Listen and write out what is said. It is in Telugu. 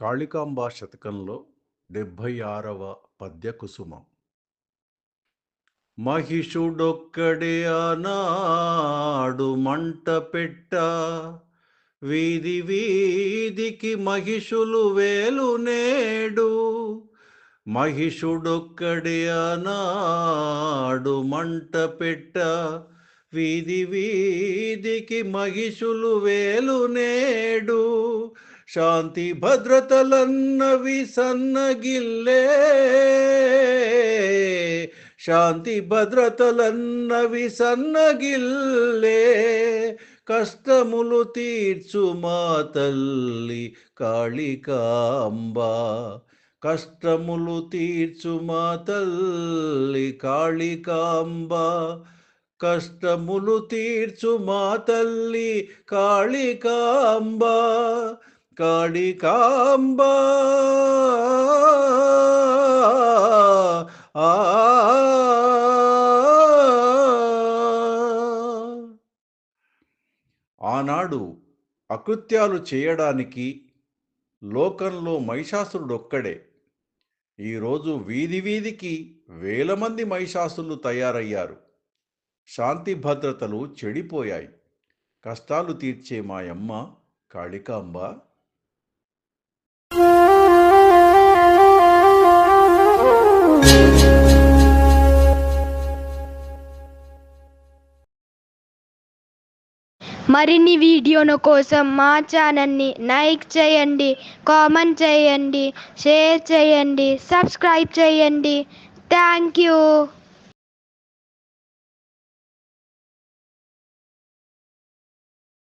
కాళికాంబ శతకంలో 76వ పద్య కుసుమం. మహిషుడొక్కడే ఆనాడు మంట పెట్ట, వీధి వీధికి మహిషులు వేలు నేడు. మహిషుడొక్కడే ఆనాడు మంట పెట్ట, వీధి వీధికి మహిషులు వేలు నేడు. శాంతి భద్రతలన్నవి సన్నగిల్లే, శాంతి భద్రతలన్నవి సన్నగిల్లే. కష్టములు తీర్చు మా తల్లి కాళికాంబ, కష్టములు తీర్చు మా తల్లి కాళికాంబ, కష్టములు తీర్చు మా తల్లి కాళికాంబ, కాళికాంబ. ఆనాడు అకృత్యాలు చేయడానికి లోకంలో మహిషాసురుడొక్కడే. ఈరోజు వీధి వీధికి వేల మంది మహిషాసులు తయారయ్యారు. శాంతి భద్రతలు చెడిపోయాయి. కష్టాలు తీర్చే మాయమ్మ కాళికాంబ. మరిన్ని వీడియోల కోసం మా ఛానల్ని లైక్ చేయండి, కామెంట్ చేయండి, షేర్ చేయండి, సబ్స్క్రైబ్ చేయండి. Thank you.